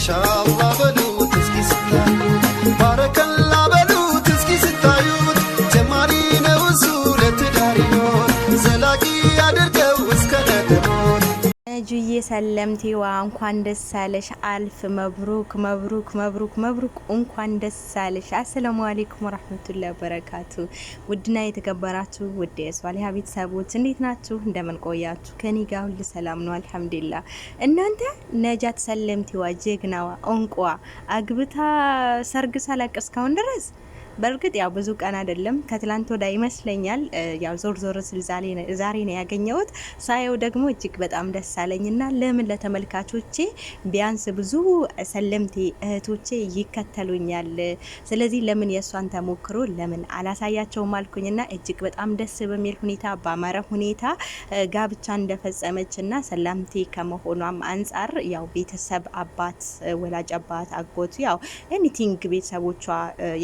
ማሻአላህ በሉት እስኪ ስታዩት ባረከላህ በሉት እስኪ ስታዩት ጀማሪ ነው እሱ ለትዳር ሕይወት ዘላቂ ያድርገው እስከ ነገሞት ነጁዬ ሰለምቴዋ እንኳን ደስ አለሽ አልፍ መብሩክ መብሩክ መብሩክ መብሩክ እንኳን ደስ አለሽ። አሰላሙ አለይኩም ወራህመቱላሂ ወበረካቱ። ውድና የተከበራችሁ ውድ የሷሊሃ ቤተሰቦች እንዴት ናችሁ? እንደምን ቆያችሁ? ከኔ ጋር ሁሉ ሰላም ነው አልሐምዱሊላህ። እናንተ ነጃት ሰለምቴዋ ጀግናዋ እንቋ አግብታ ሰርግ ሳላቅ እስካሁን ድረስ በርግጥ ያው ብዙ ቀን አይደለም ከትላንት ወዳ ይመስለኛል። ያው ዞር ዞር ስል ዛሬ ነው ያገኘሁት። ሳየው ደግሞ እጅግ በጣም ደስ አለኝና ለምን ለተመልካቾቼ ቢያንስ ብዙ ሰለምቴ እህቶቼ ይከተሉኛል፣ ስለዚህ ለምን የሷን ተሞክሮ ለምን አላሳያቸውም አልኩኝና እጅግ በጣም ደስ በሚል ሁኔታ ባማረ ሁኔታ ጋብቻ እንደፈጸመችና ሰለምቴ ከመሆኗም አንጻር ያው ቤተሰብ አባት፣ ወላጅ አባት፣ አጎቱ ያው ኤኒቲንግ ቤተሰቦቿ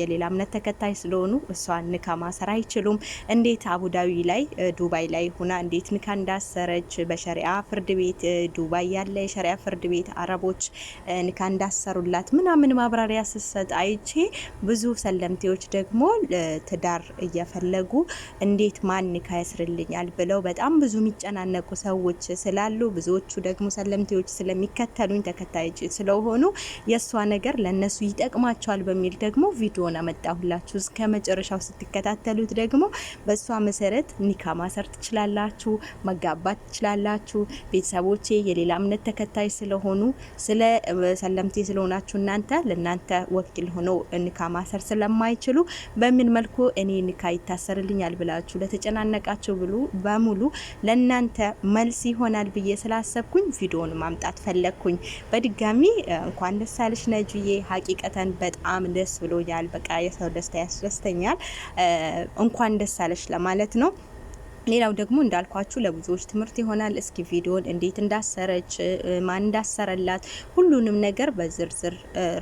የሌላ እምነት ተከታይ ስለሆኑ እሷን ንካ ማሰር አይችሉም። እንዴት አቡዳቢ ላይ ዱባይ ላይ ሆና እንዴት ንካ እንዳሰረች በሸሪዓ ፍርድ ቤት ዱባይ ያለ የሸሪዓ ፍርድ ቤት አረቦች ንካ እንዳሰሩላት ምናምን ማብራሪያ ስሰጥ አይቼ ብዙ ሰለምቴዎች ደግሞ ትዳር እየፈለጉ እንዴት ማን ንካ ያስርልኛል ብለው በጣም ብዙ የሚጨናነቁ ሰዎች ስላሉ ብዙዎቹ ደግሞ ሰለምቴዎች ስለሚከተሉኝ ተከታዮች ስለሆኑ የሷ ነገር ለነሱ ይጠቅማቸዋል በሚል ደግሞ ቪዲዮን አመጣሁ ላችሁ እስከ መጨረሻው ስትከታተሉት ደግሞ በሷ መሰረት ኒካ ማሰር ትችላላችሁ፣ መጋባት ትችላላችሁ። ቤተሰቦቼ የሌላ እምነት ተከታይ ስለሆኑ ስለ ሰለምቴ ስለሆናችሁ እናንተ ለናንተ ወኪል ሆኖ ኒካ ማሰር ስለማይችሉ በምን መልኩ እኔ ኒካ ይታሰርልኛል ብላችሁ ለተጨናነቃችሁ ብሉ በሙሉ ለናንተ መልስ ይሆናል ብዬ ስላሰብኩኝ ቪዲዮውን ማምጣት ፈለኩኝ። በድጋሚ እንኳን ደስ አለሽ ነጁዬ፣ ሀቂቀተን በጣም ደስ ብሎኛል። በቃ የሰው ደስታ ያስደስተኛል። እንኳን ደስ አለሽ ለማለት ነው። ሌላው ደግሞ እንዳልኳችሁ ለብዙዎች ትምህርት ይሆናል። እስኪ ቪዲዮን እንዴት እንዳሰረች ማን እንዳሰረላት ሁሉንም ነገር በዝርዝር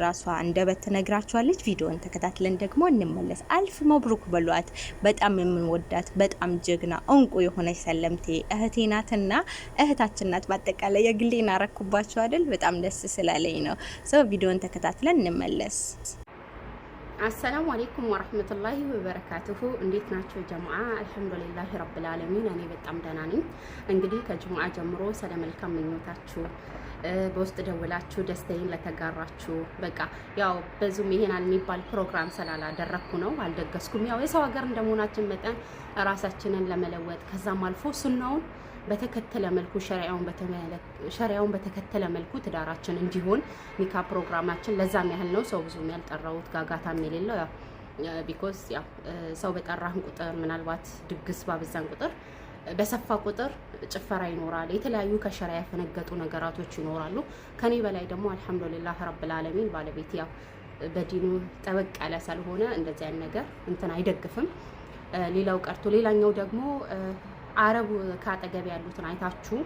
ራሷ አንደበት ነግራችኋለች። ቪዲዮን ተከታትለን ደግሞ እንመለስ። አልፍ መብሩክ በሏት። በጣም የምንወዳት በጣም ጀግና እንቁ የሆነች ሰለምቴ እህቴ ናትና እህታችን ናት። በአጠቃላይ የግሌን አረኩባችሁ አይደል? በጣም ደስ ስላለኝ ነው። ሰው ቪዲዮን ተከታትለን እንመለስ። አሰላሙ አለይኩም ወራህመቱላሂ ወበረካቱሁ። እንዴት ናችሁ ጀማዓ? አልሐምዱሊላሂ ረብል ዓለሚን እኔ በጣም ደህና ነኝ። እንግዲህ ከጅሙዓ ጀምሮ ስለ መልካም ምኞታችሁ በውስጥ ደውላችሁ ደስታዬን ለተጋራችሁ በቃ ያው በዙም ይሄናል የሚባል ፕሮግራም ስላላደረኩ ነው አልደገስኩም። ያው የሰው ሀገር እንደመሆናችን መጠን ራሳችንን ለመለወጥ ከዛም አልፎ ሱናውን በተከተለ መልኩ ሸሪዓውን በተከተለ መልኩ ትዳራችን እንዲሆን ኒካ ፕሮግራማችን ለዛም ያህል ነው። ሰው ብዙም ያልጠራውት ጋጋታም የሌለው ያው ቢኮዝ ያው ሰው በጠራህን ቁጥር ምናልባት ድግስ ባበዛን ቁጥር በሰፋ ቁጥር ጭፈራ ይኖራል፣ የተለያዩ ከሸሪዓ ያፈነገጡ ነገራቶች ይኖራሉ። ከኔ በላይ ደግሞ አልሐምዱሊላህ ረብል ዓለሚን ባለቤት ያው በዲኑ ጠበቅ ያለ ስለሆነ እንደዚህ አይነት ነገር እንትን አይደግፍም። ሌላው ቀርቶ ሌላኛው ደግሞ አረብ ካጠገብ ያሉትን አይታችሁ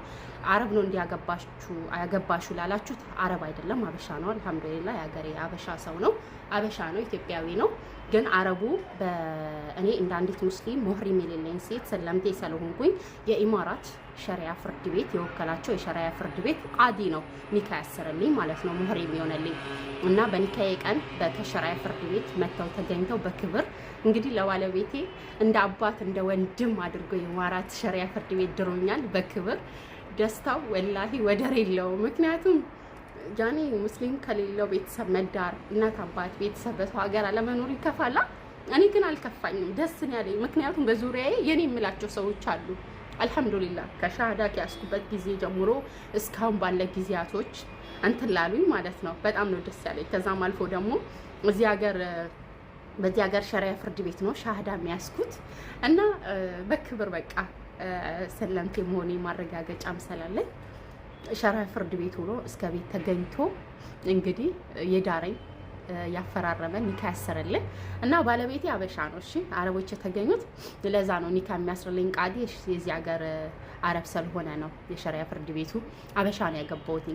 አረብ ነው እንዲያገባችሁ ላላችሁት አረብ አይደለም አበሻ ነው። አልሐምዱሊላህ ያገሬ አበሻ ሰው ነው፣ አበሻ ነው፣ ኢትዮጵያዊ ነው። ግን አረቡ በእኔ እንደ አንዲት ሙስሊም ሙህሪም የሌለኝ ሴት ሰለምቴ ስለሆንኩኝ የኢማራት ሸሪዓ ፍርድ ቤት የወከላቸው የሸሪዓ ፍርድ ቤት ቃዲ ነው ኒካ ያሰረልኝ ማለት ነው፣ ሙህሪም ይሆነልኝ እና በኒካዬ ቀን በሸሪዓ ፍርድ ቤት መተው ተገኝተው በክብር እንግዲህ ለባለቤቴ እንደ አባት እንደ ወንድም አድርጎ የኢማራት ሸሪዓ ፍርድ ቤት ድሮኛል በክብር። ደስታው ወላሂ ወደር የለውም። ምክንያቱም ጃኒ ሙስሊም ከሌለው ቤተሰብ መዳር እናት አባት ቤተሰብ በሰው ሀገር አለመኖር ይከፋላ። እኔ ግን አልከፋኝም፣ ደስ ነው ያለኝ። ምክንያቱም በዙሪያዬ የኔ የምላቸው ሰዎች አሉ። አልሐምዱሊላህ ከሻሃዳ ከያዝኩበት ጊዜ ጀምሮ እስካሁን ባለ ጊዜያቶች እንትን ላሉኝ ማለት ነው በጣም ነው ደስ ያለኝ። ከዛም አልፎ ደግሞ በዚህ ሀገር ሸሪዓ ፍርድ ቤት ነው ሻሃዳ የሚያስኩት እና በክብር በቃ ሰለምቴ መሆኔ ማረጋገጫም ስላለኝ ሸሪዓ ፍርድ ቤት ሆኖ እስከ ቤት ተገኝቶ እንግዲህ የዳረኝ ያፈራረመን ኒካ ያሰረልኝ እና ባለቤቴ አበሻ ነው። እሺ አረቦች የተገኙት ለዛ ነው ኒካ የሚያስርልኝ ቃዲ የዚህ ሀገር አረብ ስለሆነ ነው። የሸሪዓ ፍርድ ቤቱ አበሻ ነው ያገባሁት።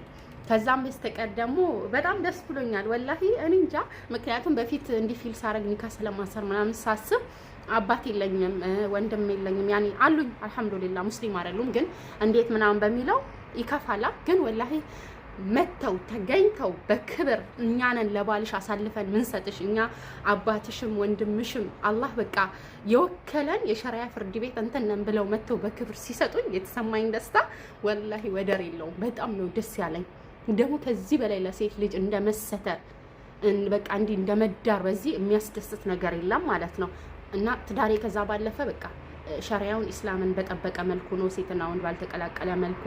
ከዛም በስተቀር ደግሞ በጣም ደስ ብሎኛል ወላሂ እኔ እንጃ። ምክንያቱም በፊት እንዲፊል ሳረግ ኒካ ስለማሰር ምናምን ሳስብ አባት የለኝም ወንድም የለኝም ያኔ አሉኝ አልሐምዱሊላህ ሙስሊም አይደሉም ግን እንዴት ምናምን በሚለው ይከፋላ። ግን ወላሂ መተው ተገኝተው በክብር እኛንን ለባልሽ አሳልፈን ምንሰጥሽ እኛ አባትሽም ወንድምሽም አላህ በቃ የወከለን የሸሪዓ ፍርድ ቤት እንተነን ብለው መተው በክብር ሲሰጡኝ የተሰማኝ ደስታ ወላሂ ወደር የለውም። በጣም ነው ደስ ያለኝ። ደግሞ ከዚህ በላይ ለሴት ልጅ እንደመሰተር በቃ እንዲህ እንደመዳር በዚህ የሚያስደስት ነገር የለም ማለት ነው። እና ትዳሬ ከዛ ባለፈ በቃ ሸሪዓውን ኢስላምን በጠበቀ መልኩ ነው። ሴትና ወንድ ባልተቀላቀለ መልኩ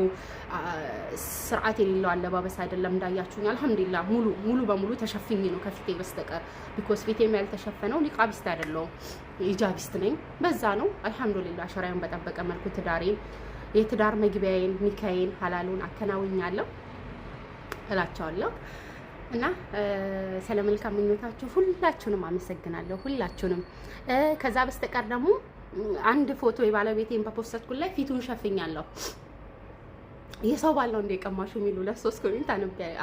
ስርዓት የሌለው አለባበስ አይደለም። እንዳያችሁኝ አልሐምዱሊላህ ሙሉ በሙሉ ተሸፍኝ ነው ከፊቴ በስተቀር ቢኮዝ ፊቴም ያልተሸፈነው ኒቃቢስት አይደለሁም ሂጃቢስት ነኝ። በዛ ነው አልሐምዱሊላህ ሸሪዓውን በጠበቀ መልኩ ትዳሬን የትዳር መግቢያዬን ኒካዬን ሐላሉን አከናውኛለሁ እላቸዋለሁ። እና ስለመልካም ምኞታችሁ ሁላችሁንም አመሰግናለሁ ሁላችሁንም። ከዛ በስተቀር ደግሞ አንድ ፎቶ የባለቤቴን በፖስተትኩ ላይ ፊቱን ሸፍኛለሁ። የሰው ባል ነው እንደ ቀማሹ የሚሉ 2-3 ኮሜንት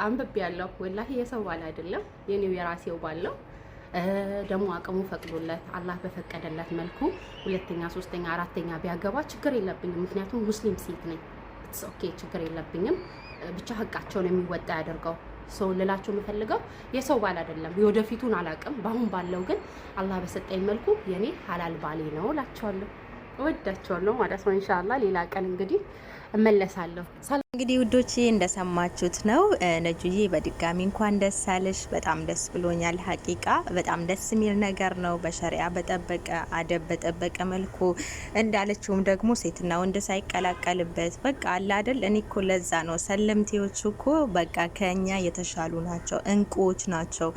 አንብቤያለሁ። ወላሂ የሰው ባል አይደለም የኔው የራሴው ባል ነው። ደግሞ አቅሙ ፈቅዶለት አላህ በፈቀደለት መልኩ 2ኛ 3ኛ 4ኛ ቢያገባ ችግር የለብኝም። ምክንያቱም ሙስሊም ሴት ነኝ። ኦኬ ችግር የለብኝም። ብቻ ህቃቸውን የሚወጣ ያደርገው ሰው ልላችሁ የምፈልገው የሰው ባል አይደለም። የወደፊቱን አላውቅም። በአሁን ባለው ግን አላህ በሰጠኝ መልኩ የኔ ሐላል ባሌ ነው እላቸዋለሁ። እወዳቸዋለሁ ማለት ነው። ኢንሻአላህ ሌላ ቀን እንግዲህ እመለሳለሁ። እንግዲህ ውዶቼ እንደሰማችሁት ነው። ነጁዬ በድጋሚ እንኳን ደስ አለሽ። በጣም ደስ ብሎኛል። ሀቂቃ በጣም ደስ የሚል ነገር ነው። በሸሪዓ በጠበቀ አደብ በጠበቀ መልኩ እንዳለችውም ደግሞ ሴትና ወንድ ሳይቀላቀልበት በቃ አለ አይደል። እኔ እኮ ለዛ ነው ሰለምቴዎች እኮ በቃ ከኛ የተሻሉ ናቸው፣ እንቁዎች ናቸው።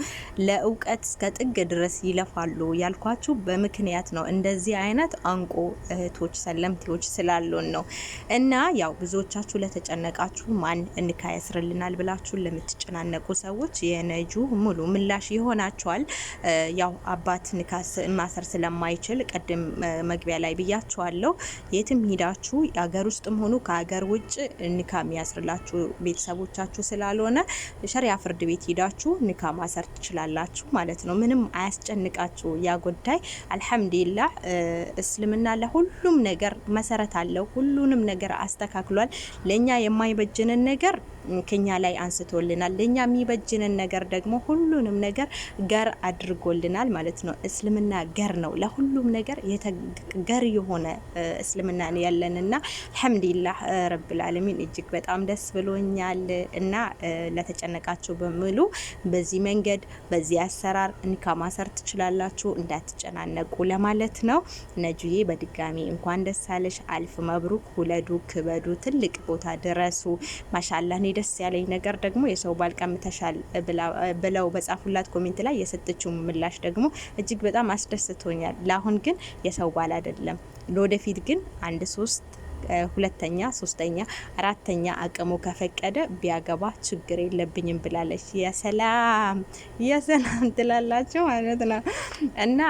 ለእውቀት እስከ ጥግ ድረስ ይለፋሉ ያልኳችሁ በምክንያት ነው። እንደዚህ አይነት እንቁ እህቶች ሰለምቴዎች ስላሉን ነው። እና ያው ብዙዎቻችሁ ለተጨነቃችሁ ማን እንካ ያስርልናል ብላችሁ ለምትጨናነቁ ሰዎች የነጁ ሙሉ ምላሽ ይሆናችኋል። ያው አባት ንካ ማሰር ስለማይችል ቀደም መግቢያ ላይ ብያችኋለሁ። የትም ሂዳችሁ የሀገር ውስጥም ሆኑ ከሀገር ውጭ ንካ የሚያስርላችሁ ቤተሰቦቻችሁ ስላልሆነ ሸሪዓ ፍርድ ቤት ሂዳችሁ ንካ ማሰር ትችላላችሁ ማለት ነው። ምንም አያስጨንቃችሁ ያ ጉዳይ። አልሐምዱሊላህ እስልምና ለሁሉም ነገር መሰረት አለው። ሁሉንም ነገር አስተካክሏል። ለኛ የማይበጅንን ነገር ከኛ ላይ አንስቶልናል። ለኛ የሚበጅንን ነገር ደግሞ ሁሉንም ነገር ገር አድርጎልናል ማለት ነው። እስልምና ገር ነው። ለሁሉም ነገር ገር የሆነ እስልምና ነው ያለንና አልሐምዱሊላህ ረብል ዓለሚን እጅግ በጣም ደስ ብሎኛል። እና ለተጨነቃችሁ በሙሉ በዚህ መንገድ በዚህ አሰራር እንካ ማሰር ትችላላችሁ፣ እንዳትጨናነቁ ለማለት ነው። ነጁዬ በድጋሚ እንኳን ደስ አለሽ። አልፍ መብሩክ። ውለዱ፣ ክበዱ፣ ትልቅ ቦታ ድረሱ። ማሻአላህ። እኔ ደስ ያለኝ ነገር ደግሞ የሰው ባል ቀምተሻል ብለው በጻፉላት ኮሜንት ላይ የሰጠችው ምላሽ ደግሞ እጅግ በጣም አስደስቶኛል። ለአሁን ግን የሰው ባል አይደለም፣ ለወደፊት ግን 1 3 2ኛ 3ኛ 4ኛ አቅሙ ከፈቀደ ቢያገባ ችግር የለብኝም ብላለች። የሰላም ትላላችሁ ማለት ነው። እና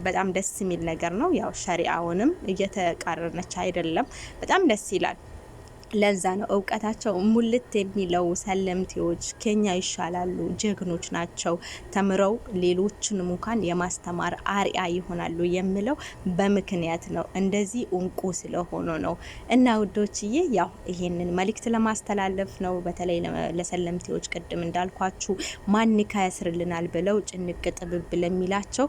በጣም ደስ የሚል ነገር ነው። ያው ሸሪዓውንም እየተቃረነች አይደለም። በጣም ደስ ይላል። ለዛ ነው እውቀታቸው ሙልት የሚለው ሰለምቴዎች ከኛ ይሻላሉ፣ ጀግኖች ናቸው፣ ተምረው ሌሎችንም እንኳን የማስተማር አርአያ ይሆናሉ የሚለው በምክንያት ነው። እንደዚህ እንቁ ስለሆኑ ነው። እና ውዶችዬ ያው ይሄንን መልእክት ለማስተላለፍ ነው። በተለይ ለሰለምቴዎች ቅድም እንዳልኳችሁ ማን ንካ ያስርልናል ብለው ጭንቅ ጥብብ ለሚላቸው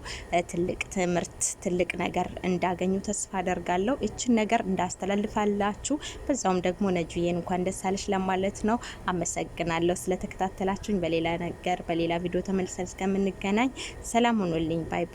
ትልቅ ትምህርት ትልቅ ነገር እንዳገኙ ተስፋ አደርጋለሁ። እችን ነገር እንዳስተላልፋላችሁ በዛውም ደግሞ ነጁዬን እንኳን ደስ አለሽ ለማለት ነው። አመሰግናለሁ ስለተከታተላችሁኝ። በሌላ ነገር በሌላ ቪዲዮ ተመልሰን እስከምንገናኝ ሰላም ሁኑልኝ። ባይ